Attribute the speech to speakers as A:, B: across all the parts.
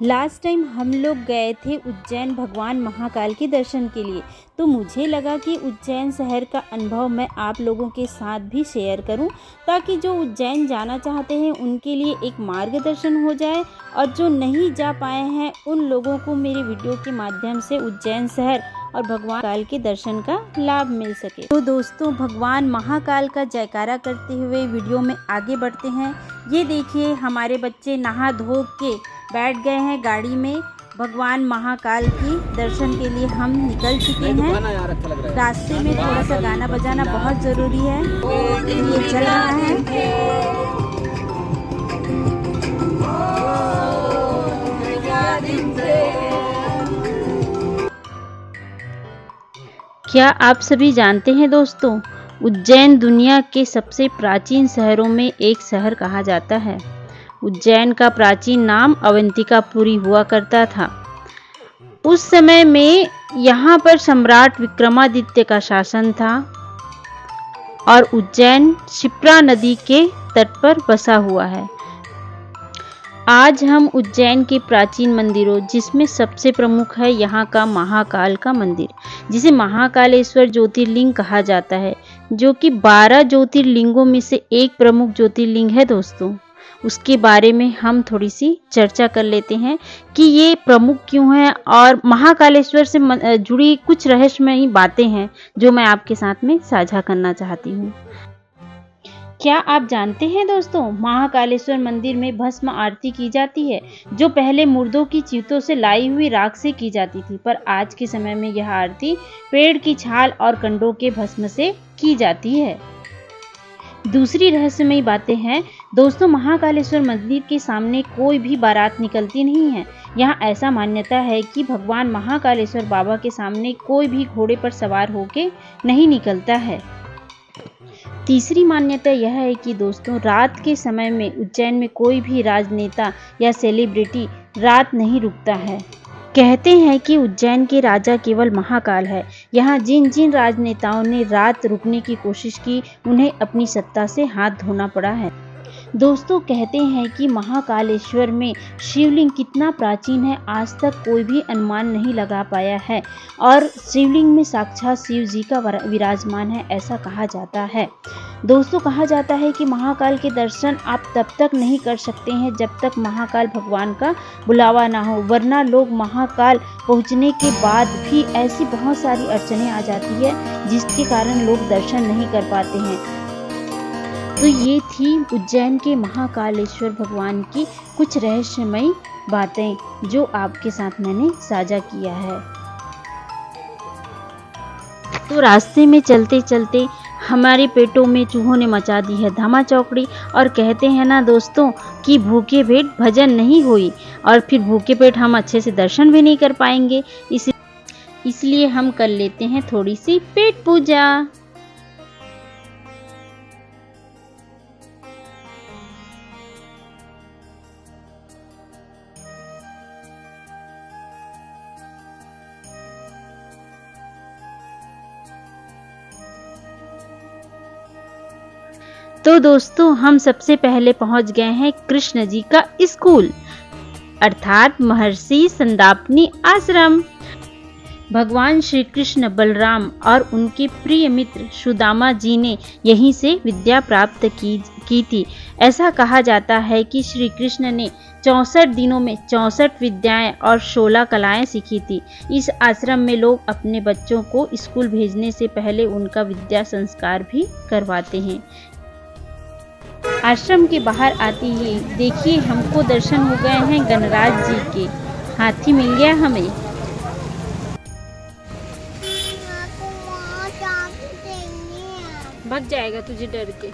A: Last time हम लोग गए थे उज्जैन भगवान महाकाल के दर्शन के लिए, तो मुझे लगा कि उज्जैन शहर का अनुभव मैं आप लोगों के साथ भी शेयर करूं, ताकि जो उज्जैन जाना चाहते हैं उनके लिए एक मार्गदर्शन हो जाए और जो नहीं जा पाए हैं उन लोगों को मेरे वीडियो के माध्यम से उज्जैन शहर और भगवान महाकाल के दर्शन का लाभ मिल सके। तो दोस्तों, भगवान महाकाल का जयकारा करते हुए वीडियो में आगे बढ़ते हैं। ये देखिए, हमारे बच्चे नहा धो के बैठ गए हैं गाड़ी में। भगवान महाकाल की दर्शन के लिए हम निकल चुके हैं। रास्ते में थोड़ा सा गाना बजाना बहुत ज़रूरी है, ये चल रहा है। क्या आप सभी जानते हैं दोस्तों, उज्जैन दुनिया के सबसे प्राचीन शहरों में एक शहर कहा जाता है। उज्जैन का प्राचीन नाम अवंतिकापुरी हुआ करता था। उस समय में यहाँ पर सम्राट विक्रमादित्य का शासन था और उज्जैन क्षिप्रा नदी के तट पर बसा हुआ है। आज हम उज्जैन के प्राचीन मंदिरों, जिसमें सबसे प्रमुख है यहाँ का महाकाल का मंदिर, जिसे महाकालेश्वर ज्योतिर्लिंग कहा जाता है, जो कि 12 ज्योतिर्लिंगों में से एक प्रमुख ज्योतिर्लिंग है दोस्तों। उसके बारे में हम थोड़ी सी चर्चा कर लेते हैं कि ये प्रमुख क्यों है और महाकालेश्वर से जुड़ी कुछ रहस्यमयी बातें हैं जो मैं आपके साथ में साझा करना चाहती हूँ। क्या आप जानते हैं दोस्तों, महाकालेश्वर मंदिर में भस्म आरती की जाती है, जो पहले मुर्दों की चीतों से लाई हुई राख से की जाती थी, पर आज के समय में यह आरती पेड़ की छाल और कंडों के भस्म से की जाती है। दूसरी रहस्यमयी बातें हैं दोस्तों, महाकालेश्वर मंदिर के सामने कोई भी बारात निकलती नहीं है। यहाँ ऐसा मान्यता है कि भगवान महाकालेश्वर बाबा के सामने कोई भी घोड़े पर सवार होके नहीं निकलता है। तीसरी मान्यता यह है कि दोस्तों, रात के समय में उज्जैन में कोई भी राजनेता या सेलिब्रिटी रात नहीं रुकता है। कहते हैं कि उज्जैन के राजा केवल महाकाल है। यहाँ जिन जिन राजनेताओं ने रात रुकने की कोशिश की, उन्हें अपनी सत्ता से हाथ धोना पड़ा है। दोस्तों, कहते हैं कि महाकालेश्वर में शिवलिंग कितना प्राचीन है, आज तक कोई भी अनुमान नहीं लगा पाया है और शिवलिंग में साक्षात शिव जी का विराजमान है, ऐसा कहा जाता है। दोस्तों, कहा जाता है कि महाकाल के दर्शन आप तब तक नहीं कर सकते हैं जब तक महाकाल भगवान का बुलावा ना हो, वरना लोग महाकाल पहुंचने के बाद भी ऐसी बहुत सारी अड़चनें आ जाती है जिसके कारण लोग दर्शन नहीं कर पाते हैं। तो ये थी उज्जैन के महाकालेश्वर भगवान की कुछ रहस्यमयी बातें जो आपके साथ मैंने साझा किया है। तो रास्ते में चलते चलते हमारे पेटों में चूहों ने मचा दी है धमा चौकड़ी, और कहते हैं ना दोस्तों कि भूखे पेट भजन नहीं हुई, और फिर भूखे पेट हम अच्छे से दर्शन भी नहीं कर पाएंगे। इसलिए हम कर लेते हैं थोड़ी सी पेट पूजा। तो दोस्तों, हम सबसे पहले पहुंच गए हैं कृष्ण जी का स्कूल, अर्थात महर्षि संदापनी आश्रम। भगवान श्री कृष्ण, बलराम और उनके प्रिय मित्र सुदामा जी ने यहीं से विद्या प्राप्त की थी। ऐसा कहा जाता है कि श्री कृष्ण ने 64 दिनों में 64 विद्याएं और 16 कलाएं सीखी थी। इस आश्रम में लोग अपने बच्चों को स्कूल भेजने से पहले उनका विद्या संस्कार भी करवाते हैं। आश्रम के बाहर आते ही देखिए, हमको दर्शन हो गए हैं गणराज जी के। हाथी मिल गया हमें। भाग जाएगा तुझे डर के।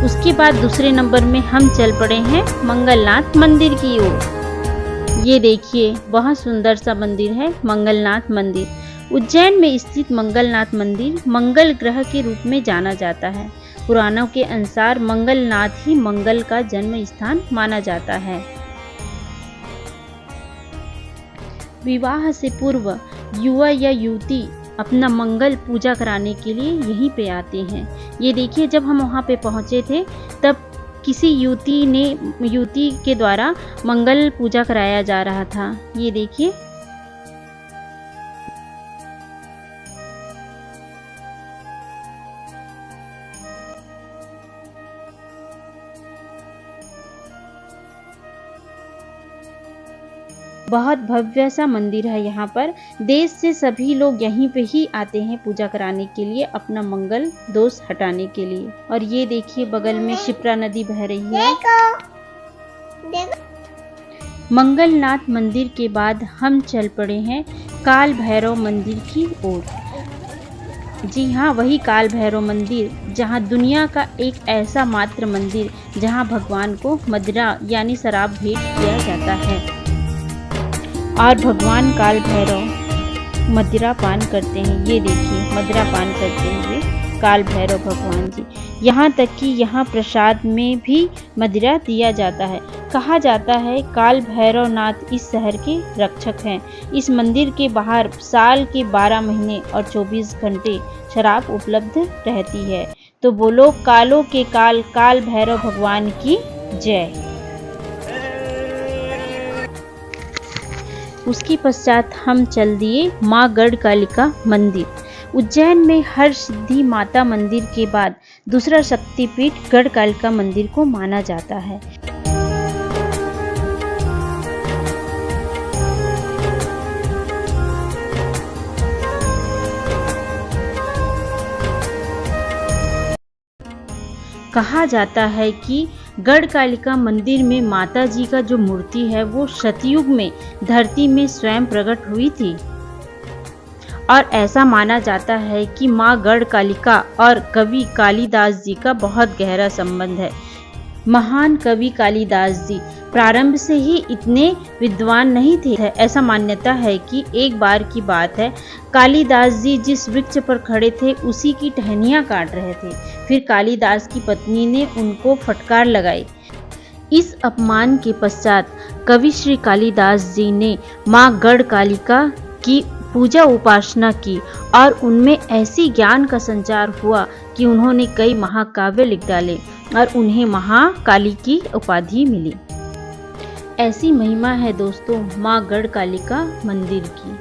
A: उसके बाद दूसरे नंबर में हम चल पड़े हैं मंगलनाथ मंदिर की ओर। ये देखिए, बहुत सुंदर सा मंदिर है मंगलनाथ मंदिर। उज्जैन में स्थित मंगलनाथ मंदिर मंगल ग्रह के रूप में जाना जाता है। पुराणों के अनुसार मंगलनाथ ही मंगल का जन्म स्थान माना जाता है। विवाह से पूर्व युवा या युवती अपना मंगल पूजा कराने के लिए यहीं पे आते हैं। ये देखिए, जब हम वहाँ पे पहुँचे थे तब किसी युवती के द्वारा मंगल पूजा कराया जा रहा था। ये देखिए। बहुत भव्य सा मंदिर है यहाँ पर। देश से सभी लोग यहीं पे ही आते हैं पूजा कराने के लिए, अपना मंगल दोष हटाने के लिए। और ये देखिए, बगल में क्षिप्रा नदी बह रही है। मंगलनाथ मंदिर के बाद हम चल पड़े हैं काल भैरव मंदिर की ओर। जी हाँ, वही काल भैरव मंदिर, जहाँ दुनिया का एक ऐसा मात्र मंदिर जहाँ भगवान को मदिरा यानी शराब भेंट किया जाता है। और भगवान काल भैरव मदिरा पान करते हैं। ये देखिए, मदिरा पान करते हुए काल भैरव भगवान जी। यहाँ तक कि यहाँ प्रसाद में भी मदिरा दिया जाता है। कहा जाता है काल भैरव नाथ इस शहर के रक्षक हैं। इस मंदिर के बाहर साल के 12 महीने और 24 घंटे शराब उपलब्ध रहती है। तो बोलो कालों के काल काल भैरव भगवान की जय। उसके पश्चात हम चल दिए माँ गढ़कालिका मंदिर। उज्जैन में हर सिद्धि माता मंदिर के बाद दूसरा शक्तिपीठ गढ़कालिका मंदिर को माना जाता है। कहा जाता है कि गढ़कालिका मंदिर में माता जी का जो मूर्ति है वो सतयुग में धरती में स्वयं प्रकट हुई थी। और ऐसा माना जाता है कि माँ गढ़कालिका और कवि कालिदास जी का बहुत गहरा संबंध है। महान कवि कालिदास जी प्रारंभ से ही इतने विद्वान नहीं थे। ऐसा मान्यता है कि एक बार की बात है, कालिदास जी जिस वृक्ष पर खड़े थे उसी की टहनियाँ काट रहे थे। फिर कालिदास की पत्नी ने उनको फटकार लगाई। इस अपमान के पश्चात कवि श्री कालिदास जी ने माँ गढ़कालिका की पूजा उपासना की और उनमें ऐसी ज्ञान का संचार हुआ कि उन्होंने कई महाकाव्य लिख डाले और उन्हें महाकाली की उपाधि मिली। ऐसी महिमा है दोस्तों माँ गढ़कालिका मंदिर की।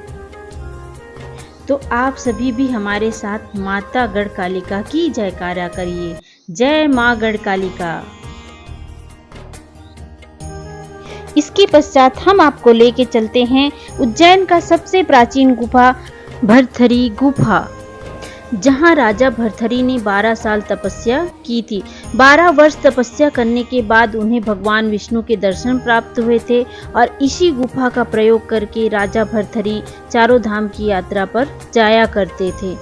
A: तो आप सभी भी हमारे साथ माता गढ़कालिका की जयकारा करिए। जय माँ गढ़कालिका। इसके पश्चात हम आपको लेके चलते हैं उज्जैन का सबसे प्राचीन गुफा भरथरी गुफा, जहां राजा भरथरी ने 12 साल तपस्या की थी। 12 वर्ष तपस्या करने के बाद उन्हें भगवान विष्णु के दर्शन प्राप्त हुए थे और इसी गुफा का प्रयोग करके राजा भरथरी चारों धाम की यात्रा पर जाया करते थे।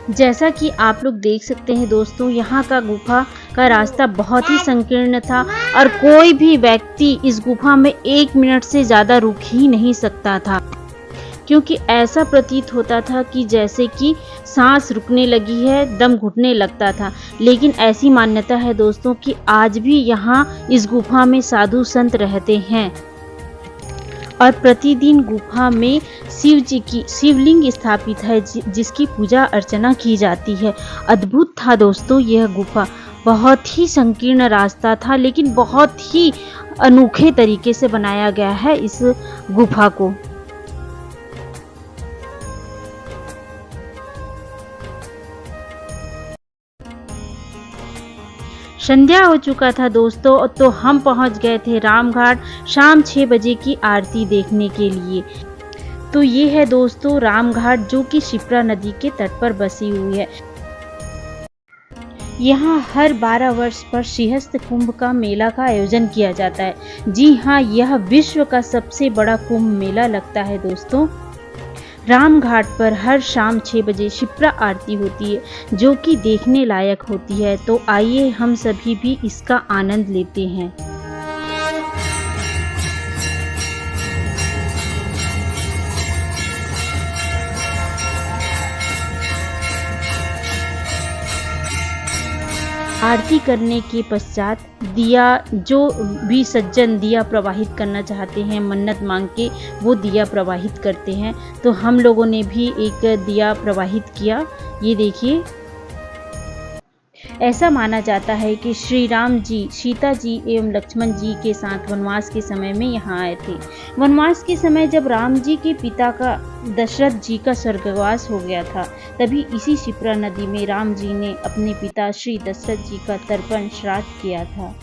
A: जैसा कि आप लोग देख सकते हैं दोस्तों, यहाँ का गुफा का रास्ता बहुत ही संकीर्ण था और कोई भी व्यक्ति इस गुफा में 1 मिनट से ज़्यादा रुक ही नहीं सकता था, क्योंकि ऐसा प्रतीत होता था कि जैसे कि सांस रुकने लगी है, दम घुटने लगता था। लेकिन ऐसी मान्यता है दोस्तों कि आज भी यहाँ इस गुफा में साधु संत रहते हैं और प्रतिदिन गुफा में शिव जी की शिवलिंग स्थापित है जिसकी पूजा अर्चना की जाती है। अद्भुत था दोस्तों यह गुफा। बहुत ही संकीर्ण रास्ता था लेकिन बहुत ही अनोखे तरीके से बनाया गया है इस गुफा को। संध्या हो चुका था दोस्तों, तो हम पहुंच गए थे रामघाट शाम 6 बजे की आरती देखने के लिए। तो ये है दोस्तों रामघाट, जो कि क्षिप्रा नदी के तट पर बसी हुई है। यहाँ हर 12 वर्ष पर श्रीहस्त कुंभ का मेला का आयोजन किया जाता है। जी हाँ, यह विश्व का सबसे बड़ा कुंभ मेला लगता है दोस्तों। रामघाट पर हर शाम 6 बजे क्षिप्रा आरती होती है जो कि देखने लायक होती है। तो आइए हम सभी भी इसका आनंद लेते हैं। आरती करने के पश्चात दिया, जो भी सज्जन दिया प्रवाहित करना चाहते हैं मन्नत मांग के, वो दिया प्रवाहित करते हैं। तो हम लोगों ने भी एक दिया प्रवाहित किया। ये देखिए, ऐसा माना जाता है कि श्री राम जी सीता जी एवं लक्ष्मण जी के साथ वनवास के समय में यहाँ आए थे। वनवास के समय जब राम जी के पिता का दशरथ जी का स्वर्गवास हो गया था, तभी इसी शिप्रा नदी में राम जी ने अपने पिता श्री दशरथ जी का तर्पण श्राद्ध किया था।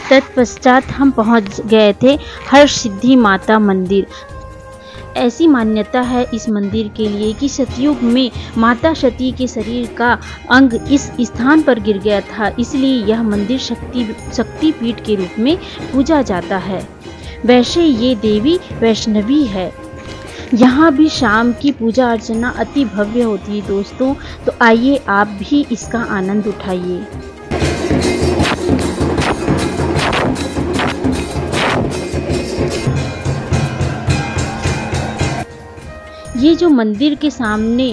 A: तत्पश्चात हम पहुंच गए थे हरसिद्धि माता मंदिर। ऐसी मान्यता है इस मंदिर के लिए कि सतयुग में माता सती के शरीर का अंग इस स्थान पर गिर गया था, इसलिए यह मंदिर शक्तिपीठ के रूप में पूजा जाता है। वैसे ये देवी वैष्णवी है। यहाँ भी शाम की पूजा अर्चना अति भव्य होती है दोस्तों, तो आइए आप भी इसका आनंद उठाइए। ये जो मंदिर के सामने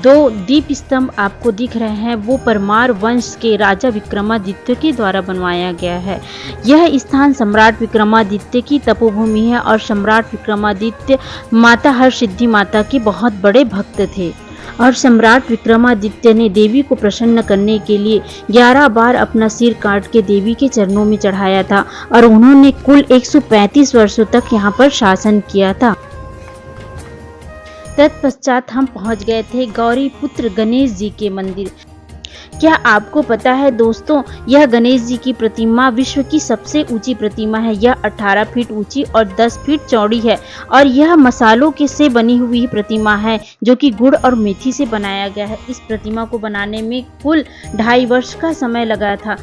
A: 2 दीप स्तंभ आपको दिख रहे हैं, वो परमार वंश के राजा विक्रमादित्य के द्वारा बनवाया गया है। यह स्थान सम्राट विक्रमादित्य की तपोभूमि है और सम्राट विक्रमादित्य माता हरसिद्धि माता के बहुत बड़े भक्त थे। और सम्राट विक्रमादित्य ने देवी को प्रसन्न करने के लिए 11 बार अपना सिर काट के देवी के चरणों में चढ़ाया था और उन्होंने कुल 135 वर्षों तक यहाँ पर शासन किया था। तत्पश्चात हम पहुंच गए थे गौरी पुत्र गणेश जी के मंदिर। क्या आपको पता है दोस्तों, यह गणेश जी की प्रतिमा विश्व की सबसे ऊंची प्रतिमा है। यह 18 फीट ऊंची और 10 फीट चौड़ी है और यह मसालों के से बनी हुई प्रतिमा है, जो कि गुड़ और मेथी से बनाया गया है। इस प्रतिमा को बनाने में कुल 2.5 वर्ष का समय लगा था।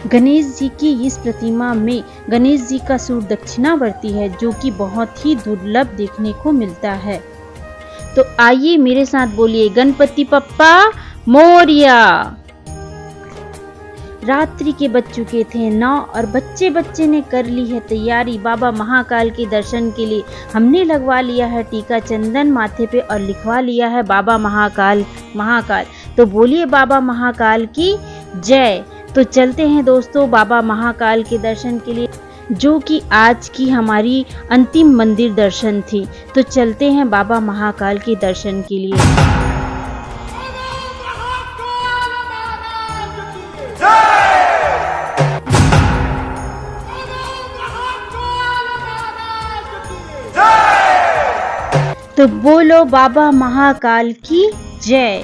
A: गणेश जी की इस प्रतिमा में गणेश जी का सूर्य दक्षिणावर्ती है, जो कि बहुत ही दुर्लभ देखने को मिलता है। तो आइए मेरे साथ बोलिए, गणपति बप्पा मोरया। रात्रि के बज चुके थे 9 और बच्चे ने कर ली है तैयारी बाबा महाकाल के दर्शन के लिए। हमने लगवा लिया है टीका चंदन माथे पे और लिखवा लिया है बाबा महाकाल महाकाल। तो बोलिए बाबा महाकाल की जय। तो चलते हैं दोस्तों बाबा महाकाल के दर्शन के लिए, जो कि आज की हमारी अंतिम मंदिर दर्शन थी। तो चलते हैं बाबा महाकाल के दर्शन के लिए। तो बोलो बाबा महाकाल की जय।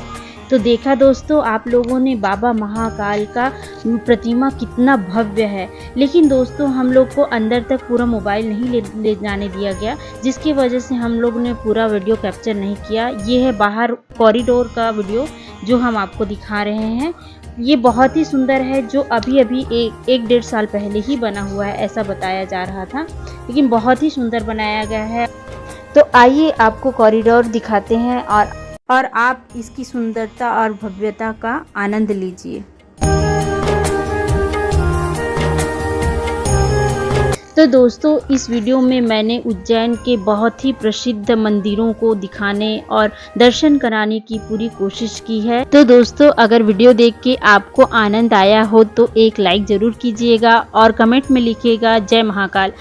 A: तो देखा दोस्तों आप लोगों ने बाबा महाकाल का प्रतिमा कितना भव्य है, लेकिन दोस्तों हम लोग को अंदर तक पूरा मोबाइल नहीं ले जाने दिया गया, जिसकी वजह से हम लोग ने पूरा वीडियो कैप्चर नहीं किया। ये है बाहर कॉरिडोर का वीडियो जो हम आपको दिखा रहे हैं। ये बहुत ही सुंदर है, जो अभी 1-1.5 साल पहले ही बना हुआ है ऐसा बताया जा रहा था, लेकिन बहुत ही सुंदर बनाया गया है। तो आइए आपको कॉरिडोर दिखाते हैं और आप इसकी सुंदरता और भव्यता का आनंद लीजिए। तो दोस्तों इस वीडियो में मैंने उज्जैन के बहुत ही प्रसिद्ध मंदिरों को दिखाने और दर्शन कराने की पूरी कोशिश की है। तो दोस्तों अगर वीडियो देख के आपको आनंद आया हो तो एक लाइक जरूर कीजिएगा और कमेंट में लिखिएगा जय महाकाल।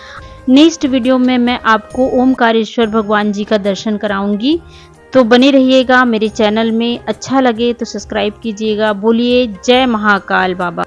A: नेक्स्ट वीडियो में मैं आपको ओमकारेश्वर भगवान जी का दर्शन कराऊंगी। तो बने रहिएगा मेरे चैनल में। अच्छा लगे तो सब्सक्राइब कीजिएगा। बोलिए जय महाकाल बाबा।